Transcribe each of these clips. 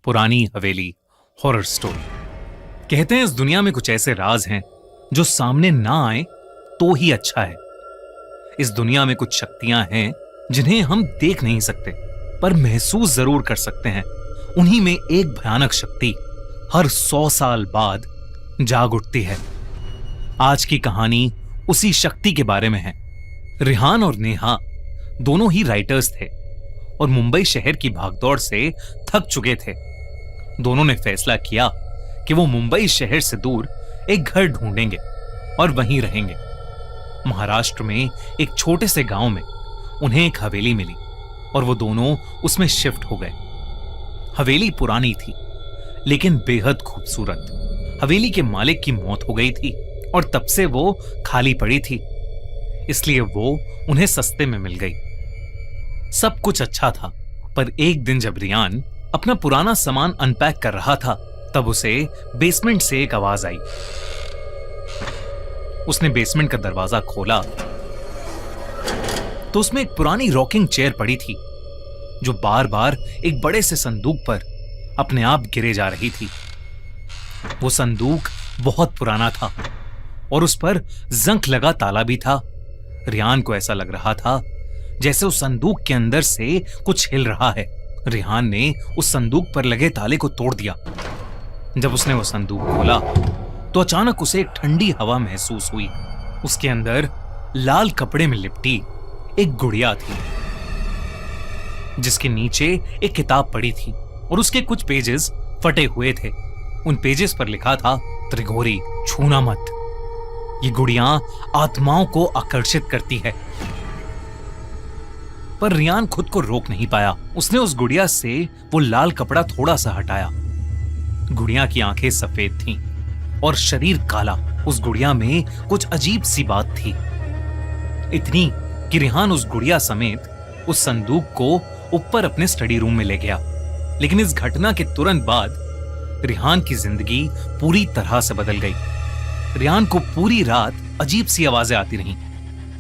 पुरानी हवेली horror story. कहते हैं इस दुनिया में कुछ ऐसे राज हैं जो सामने ना आए तो ही अच्छा है। इस दुनिया में कुछ शक्तियां हैं जिन्हें हम देख नहीं सकते पर महसूस जरूर कर सकते हैं। उन्हीं में एक भयानक शक्ति हर 100 साल बाद जाग उठती है। आज की कहानी उसी शक्ति के बारे में है। रिहान और नेहा दोनों ही राइटर्स थे और मुंबई शहर की भागदौड़ से थक चुके थे। दोनों ने फैसला किया कि वो मुंबई शहर से दूर एक घर ढूंढेंगे और वहीं रहेंगे। महाराष्ट्र में एक छोटे से गांव में उन्हें एक हवेली मिली और वो दोनों उसमें शिफ्ट हो गए। हवेली पुरानी थी लेकिन बेहद खूबसूरत। हवेली के मालिक की मौत हो गई थी और तब से वो खाली पड़ी थी, इसलिए वो उन्हें सस्ते में मिल गई। सब कुछ अच्छा था, पर एक दिन जब रियान अपना पुराना सामान अनपैक कर रहा था तब उसे बेसमेंट से एक आवाज आई। उसने बेसमेंट का दरवाजा खोला तो उसमें एक पुरानी रॉकिंग चेयर पड़ी थी जो बार बार एक बड़े से संदूक पर अपने आप गिरे जा रही थी। वो संदूक बहुत पुराना था और उस पर जंग लगा ताला भी था। रियान को ऐसा लग रहा था जैसे उस संदूक के अंदर से कुछ हिल रहा है। रिहान ने उस संदूक पर लगे ताले को तोड़ दिया। जब उसने वो संदूक खोला तो अचानक उसे एक ठंडी हवा महसूस हुई। उसके अंदर लाल कपड़े में लिपटी एक गुड़िया थी जिसके नीचे एक किताब पड़ी थी और उसके कुछ पेजेस फटे हुए थे। उन पेजेस पर लिखा था, त्रिगोरी, छूना मत। ये गुड़िया आत्माओं को आकर्षित करती है। पर रियान खुद को रोक नहीं पाया। उसने उस गुड़िया से वो लाल कपड़ा थोड़ा सा हटाया। गुड़िया की आंखें सफेद थीं और शरीर काला। उस गुड़िया में कुछ अजीब सी बात थी, इतनी कि रिहान उस गुड़िया समेत उस संदूक को ऊपर अपने स्टडी रूम में ले गया। लेकिन इस घटना के तुरंत बाद रिहान की जिंदगी पूरी तरह से बदल गई। रिहान को पूरी रात अजीब सी आवाजें आती रहीं,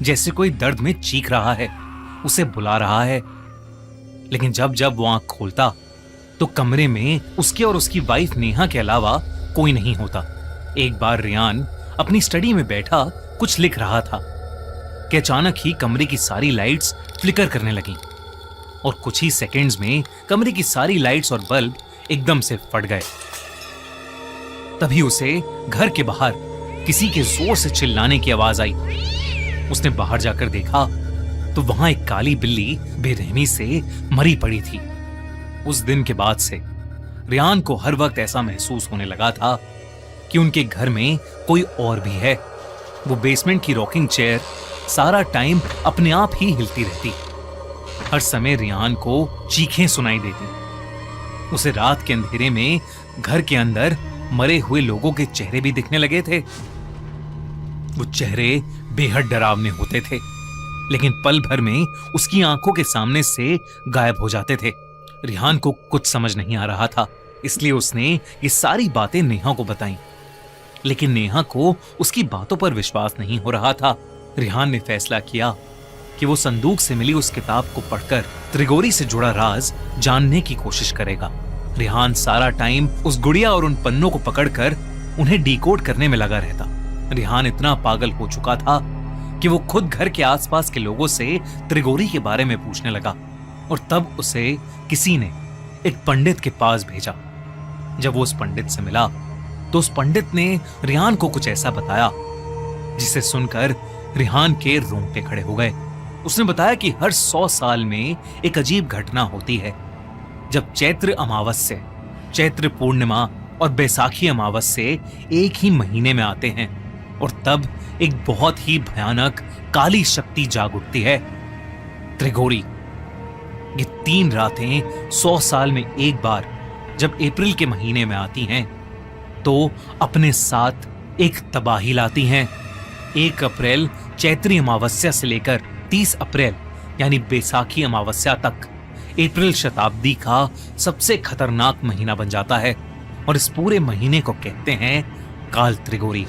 जैसे कोई दर्द में चीख रहा है, उसे बुला रहा है। लेकिन जब जब वो आंख खोलता तो कमरे में उसके और उसकी वाइफ नेहा के अलावा कोई नहीं होता। एक बार रियान अपनी स्टडी में बैठा कुछ लिख रहा था कि अचानक ही कमरे की सारी लाइट्स फ्लिकर करने लगीं और कुछ ही सेकंड्स में कमरे की सारी लाइट्स और बल्ब एकदम से फट गए। तभी उसे घर के बाहर किसी के जोर से चिल्लाने की आवाज आई। उसने बाहर जाकर देखा तो वहां एक काली बिल्ली बेरहमी से मरी पड़ी थी। उस दिन के बाद से रियान को हर वक्त ऐसा महसूस होने लगा था कि उनके घर में कोई और भी है। वो बेसमेंट की रॉकिंग चेयर सारा टाइम अपने आप ही हिलती रहती। हर समय रियान को चीखें सुनाई देती। उसे रात के अंधेरे में घर के अंदर मरे हुए लोगों के चेहरे भी दिखने लगे थे। वो चेहरे बेहद डरावने होते थे, लेकिन पल भर में उसकी आंखों के सामने से गायब हो जाते थे। रिहान को कुछ समझ नहीं आ रहा था, इसलिए उसने ये सारी बातें नेहा को बताई। लेकिन नेहा को उसकी बातों पर विश्वास नहीं हो रहा था। रिहान ने फैसला किया कि वो संदूक से मिली उस किताब को पढ़कर त्रिगोरी से जुड़ा राज जानने की कोशिश करेगा। रिहान सारा टाइम उस गुड़िया और उन पन्नों को पकड़कर उन्हें डिकोड करने में लगा रहता। रिहान इतना पागल हो चुका था कि वो खुद घर के आसपास के लोगों से त्रिगोरी के बारे में पूछने लगा और तब उसे किसी ने एक पंडित के पास भेजा। जब वो उस पंडित से मिला तो उस पंडित ने रिहान को कुछ ऐसा बताया जिसे सुनकर रिहान के रोंगटे खड़े हो गए। उसने बताया कि हर 100 साल में एक अजीब घटना होती है जब चैत्र अमावस्या, चैत्र पूर्णिमा और बैसाखी अमावस्या एक ही महीने में आते हैं और तब एक बहुत ही भयानक काली शक्ति जाग उठती है, त्रिगोरी। ये 3 रातें 100 साल में एक बार जब अप्रैल के महीने में आती हैं तो अपने साथ एक तबाही लाती हैं। 1 अप्रैल चैत्री अमावस्या से लेकर 30 अप्रैल यानी बैसाखी अमावस्या तक अप्रैल शताब्दी का सबसे खतरनाक महीना बन जाता है और इस पूरे महीने को कहते हैं काल त्रिगोरी।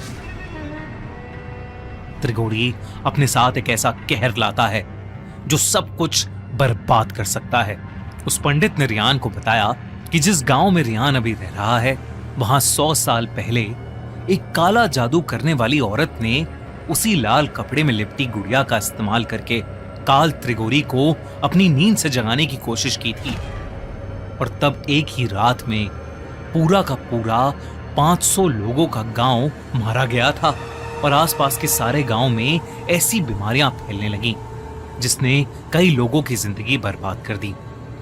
त्रिगोरी अपने साथ एक ऐसा कहर लाता है जो सब कुछ बर्बाद कर सकता है। उस पंडित ने रियान को बताया कि जिस गांव में रिहान अभी रह रहा है, वहां 100 साल पहले एक काला जादू करने वाली औरत ने उसी लाल कपड़े में लिपटी गुड़िया का इस्तेमाल करके काल त्रिगोरी को अपनी नींद से जगाने की कोशिश की थी। और तब एक ही रात में पूरा का पूरा 500 लोगों का गांव मारा गया था और आसपास के सारे गांव में ऐसी बीमारियां फैलने लगीं जिसने कई लोगों की जिंदगी बर्बाद कर दी।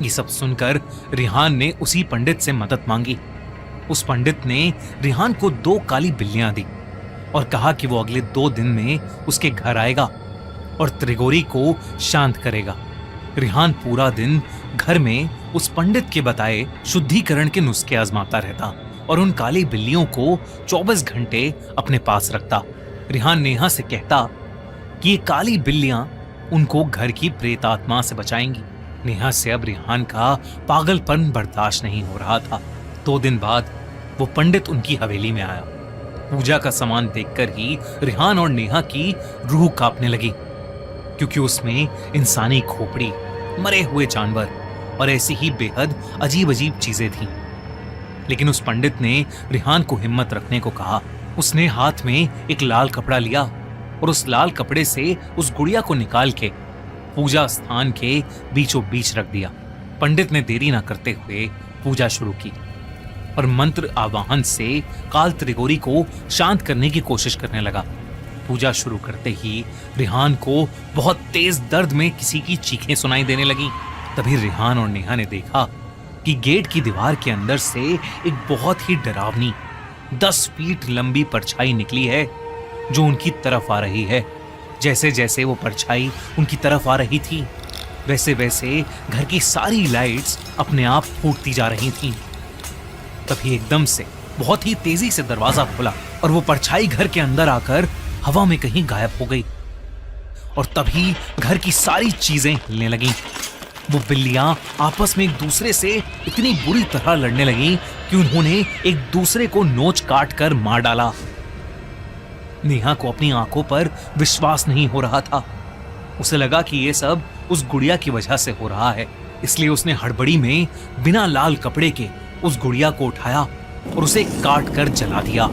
ये सब सुनकर रिहान ने उसी पंडित से मदद मांगी। उस पंडित ने रिहान को 2 काली बिल्लियां दी और कहा कि वो अगले 2 दिन में उसके घर आएगा और त्रिगोरी को शांत करेगा। रिहान पूरा दिन घर में उस पंडित के बताए शुद्धिकरण के नुस्खे आजमाता रहता और उन काली बिल्लियों को 24 घंटे अपने पास रखता। रिहान नेहा से कहता कि ये काली बिल्लियां उनको घर की प्रेत आत्मा से बचाएंगी। नेहा से अब रिहान का पागलपन बर्दाश्त नहीं हो रहा था। 2 दिन बाद वो पंडित उनकी हवेली में आया। पूजा का सामान देखकर ही रिहान और नेहा की रूह कांपने लगी, क्योंकि उसमें इंसानी खोपड़ी, मरे हुए जानवर और ऐसी ही बेहद अजीब अजीब चीजें थीं। लेकिन उस पंडित ने रिहान को हिम्मत रखने को कहा। उसने हाथ में एक लाल कपड़ा लिया और उस लाल कपड़े से उस गुड़िया को निकाल के पूजा स्थान के बीचों बीच रख दिया। पंडित ने देरी न करते हुए पूजा शुरू की और मंत्र आवाहन से काल त्रिगोरी को शांत करने की कोशिश करने लगा। पूजा शुरू करते ही रिहान को बहुत तेज दर्द में किसी की चीखें सुनाई देने लगी। तभी रिहान और नेहा ने देखा कि गेट की दीवार के अंदर से एक बहुत ही डरावनी 10 फीट लंबी परछाई निकली है जो उनकी तरफ आ रही है। जैसे जैसे वो परछाई उनकी तरफ आ रही थी, वैसे वैसे घर की सारी लाइट्स अपने आप फूटती जा रही थीं। तभी एकदम से बहुत ही तेजी से दरवाजा खुला और वो परछाई घर के अंदर आकर हवा में कहीं गायब हो गई। और तभी घर की सारी चीजें हिलने लगीं। वो बिल्लियां आपस में एक दूसरे से इतनी बुरी तरह लड़ने लगीं कि उन्होंने एक दूसरे को नोच काट कर मार डाला। नेहा को अपनी आंखों पर विश्वास नहीं हो रहा था। उसे लगा कि ये सब उस गुड़िया की वजह से हो रहा है, इसलिए उसने हड़बड़ी में बिना लाल कपड़े के उस गुड़िया को उठाया और उसे काट कर जला दिया।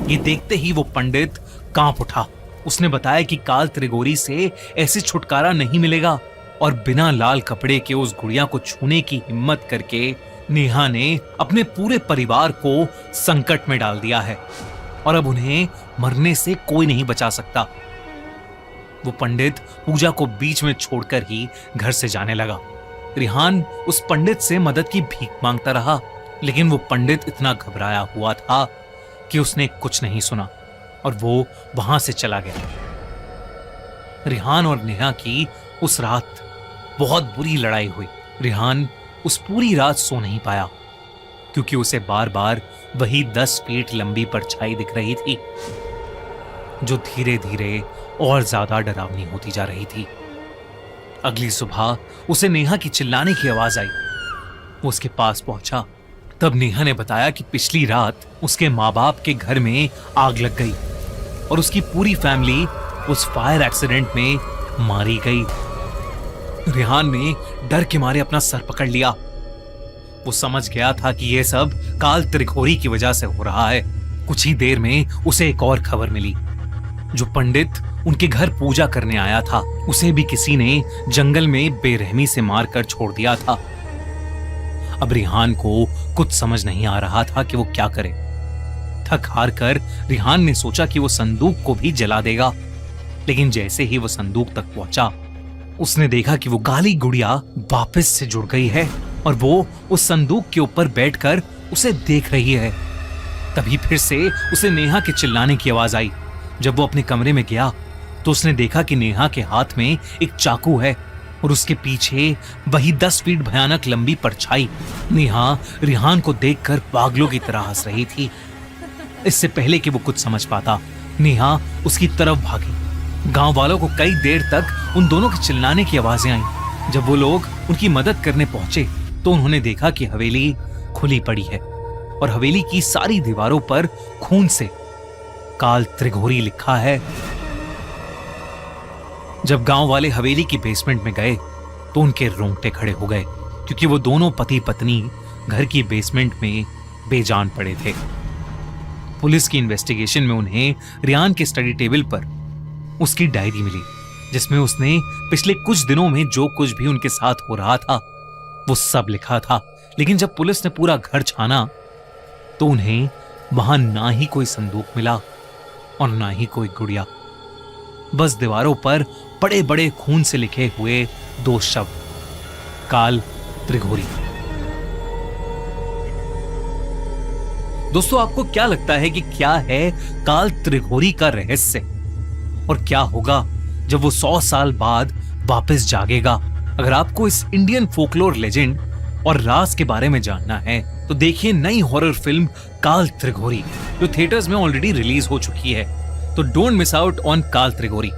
ये देखते ही वो पंडित कांप उठा। उसने बताया कि काल त्रिगोरी से ऐसे छुटकारा नहीं मिलेगा और बिना लाल कपड़े के उस गुड़िया को छूने की हिम्मत करके नेहा ने अपने पूरे परिवार को संकट में डाल दिया है और अब उन्हें मरने से कोई नहीं बचा सकता। वो पंडित पूजा को बीच में छोड़कर ही घर से जाने लगा। रिहान उस पंडित से मदद की भीख मांगता रहा, लेकिन वो पंडित इतना घबराया हुआ था कि उसने कुछ नहीं सुना और वो वहां से चला गया। रिहान और नेहा की उस रात बहुत बुरी लड़ाई हुई। रिहान उस पूरी रात सो नहीं पाया क्योंकि उसे बार बार वही 10 फीट लंबी परछाई दिख रही थी जो धीरे धीरे और ज्यादा डरावनी होती जा रही थी। अगली सुबह उसे नेहा की चिल्लाने की आवाज आई। वो उसके पास पहुंचा। तब नेहा ने बताया कि पिछली रात उसके माँ बाप के घर में आग लग गई और उसकी पूरी फैमिली उस फायर एक्सीडेंट में मारी गई। रिहान ने डर के मारे अपना सर पकड़ लिया। वो समझ गया था कि यह सब काल त्रिगोरी की वजह से हो रहा है। कुछ ही देर में उसे एक और खबर मिली। जो पंडित उनके घर पूजा करने आया था, उसे भी किसी ने जंगल में बेरहमी से मारकर छोड़ दिया था। अब रिहान को कुछ समझ नहीं आ रहा था कि वो क्या करे। थक हार कर रिहान ने सोचा कि वो संदूक को भी जला देगा, लेकिन जैसे ही वो संदूक तक पहुंचा, उसने देखा कि वो काली गुड़िया वापस से जुड़ गई है और वो उस संदूक के ऊपर बैठकर उसे देख रही है। तभी फिर से उसे नेहा के चिल्लाने की आवाज आई। जब वो अपने कमरे में गया तो उसने देखा कि नेहा के हाथ में एक चाकू है और उसके पीछे वही 10 फीट भयानक लंबी परछाई। नेहा रिहान को देखकर पागलों की तरह हंस रही थी। इससे पहले कि वो कुछ समझ पाता, नेहा उसकी तरफ भागी। गांव वालों को कई देर तक उन दोनों के चिल्लाने की आवाजें आईं। जब वो लोग उनकी मदद करने पहुंचे तो उन्होंने देखा कि हवेली खुली पड़ी है और हवेली की सारी दीवारों पर खून से काल त्रिगोरी लिखा है। जब गांव वाले हवेली की बेसमेंट में गए तो उनके रोंगटे खड़े हो गए, क्योंकि वो दोनों पति पत्नी घर की बेसमेंट में बेजान पड़े थे। पुलिस की इन्वेस्टिगेशन में उन्हें रियान के स्टडी टेबल पर उसकी डायरी मिली, जिसमें उसने पिछले कुछ दिनों में जो कुछ भी उनके साथ हो रहा था वो सब लिखा था। लेकिन जब पुलिस ने पूरा घर छाना तो उन्हें वहां ना ही कोई संदूक मिला और ना ही कोई गुड़िया। बस दीवारों पर बड़े बड़े खून से लिखे हुए 2 शब्द, काल त्रिघोरी। दोस्तों, आपको क्या लगता है कि क्या है काल त्रिघोरी का रहस्य, और क्या होगा जब वो 100 साल बाद वापस जागेगा? अगर आपको इस इंडियन फोकलोर लेजेंड और राज के बारे में जानना है तो देखिए नई हॉरर फिल्म काल त्रिघोरी, जो थिएटर्स में ऑलरेडी रिलीज हो चुकी है। तो डोंट मिस आउट ऑन काल त्रिघोरी।